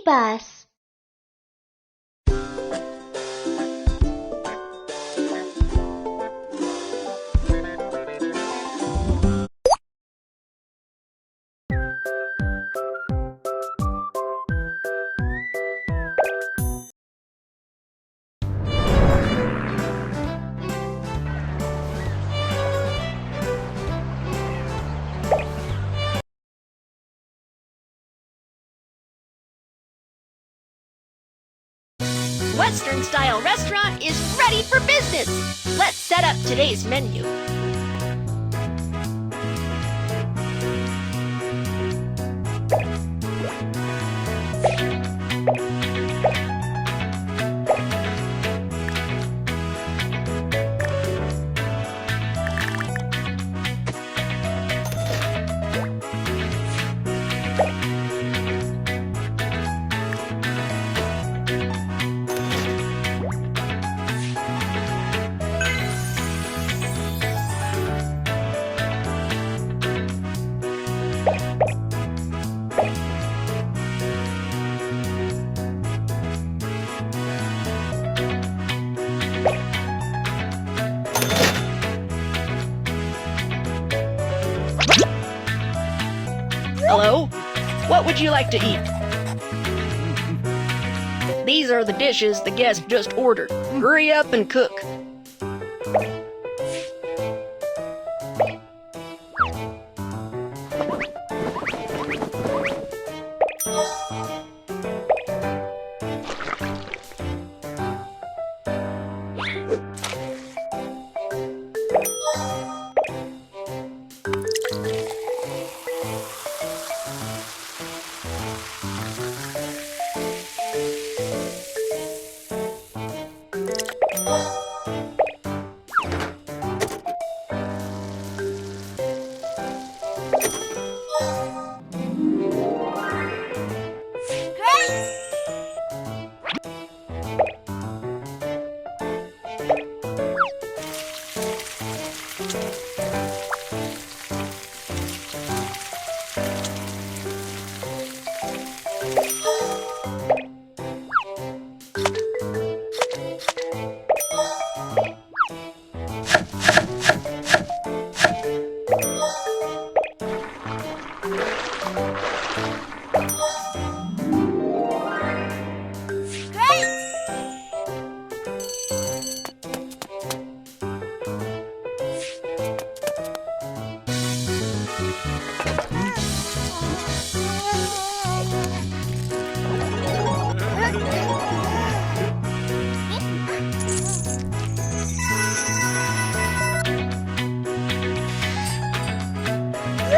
bebas. Western-style restaurant is ready for business! Let's set up today's menu. Hello? What would you like to eat? These are the dishes the guest just ordered. Hurry up and cook.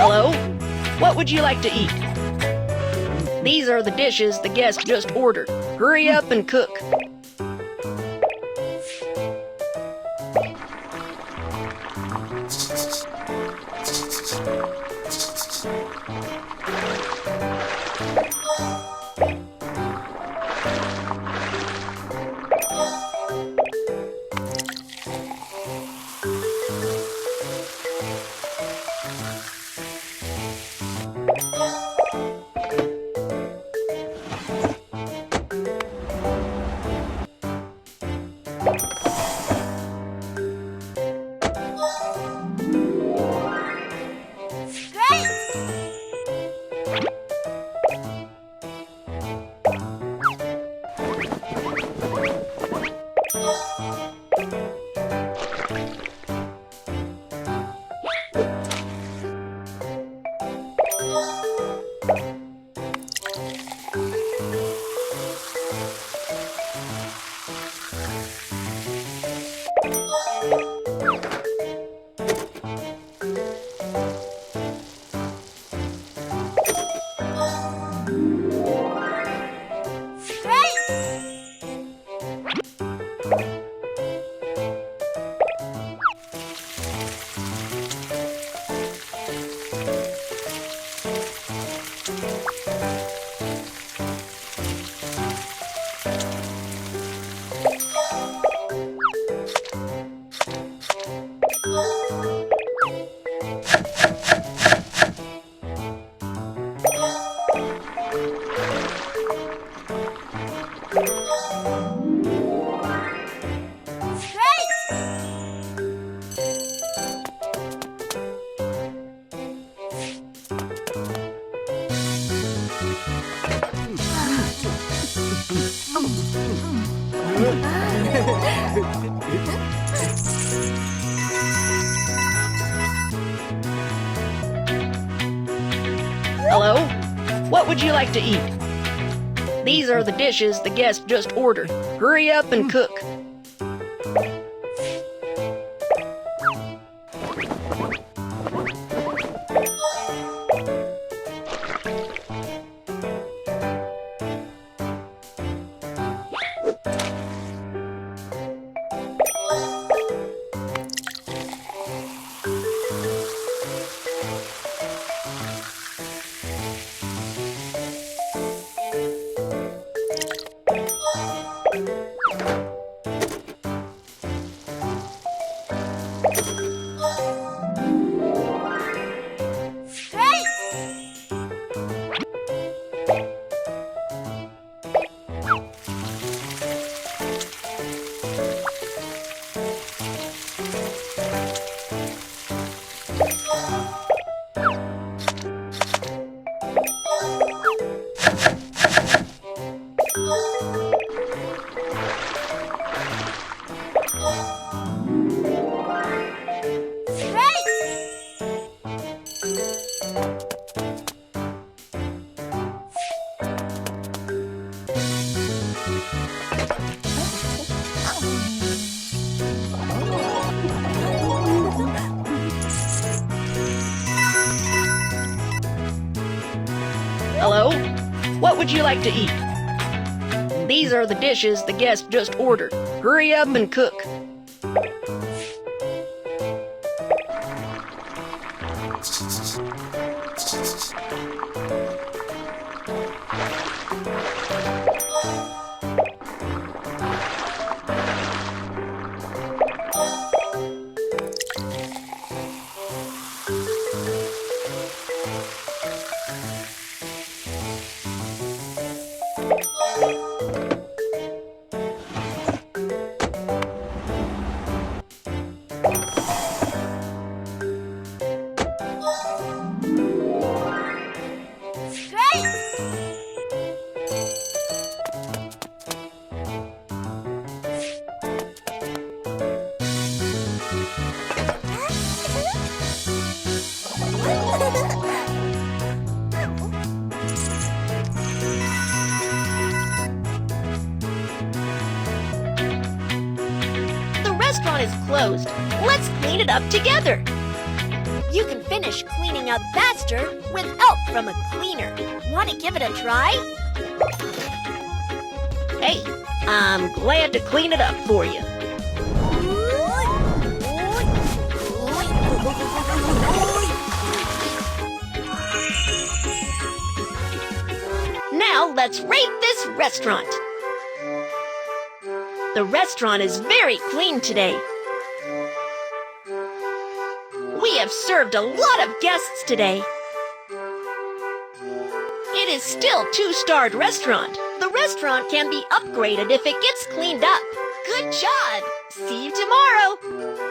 Hello? What would you like to eat? These are the dishes the guest just ordered. Hurry up and cook. Hello? What would you like to eat? These are the dishes the guest just ordered. Hurry up and cook. Hello? What would you like to eat? These are the dishes the guest just ordered. Hurry up and cook. The restaurant is closed. Let's clean it up together. You can finish cleaning up faster with help from a cleaner. Want to give it a try? Hey, I'm glad to clean it up for you. Now let's rate this restaurant. The restaurant is very clean today. We have served a lot of guests today. It is still a 2-starred restaurant. The restaurant can be upgraded if it gets cleaned up. Good job! See you tomorrow!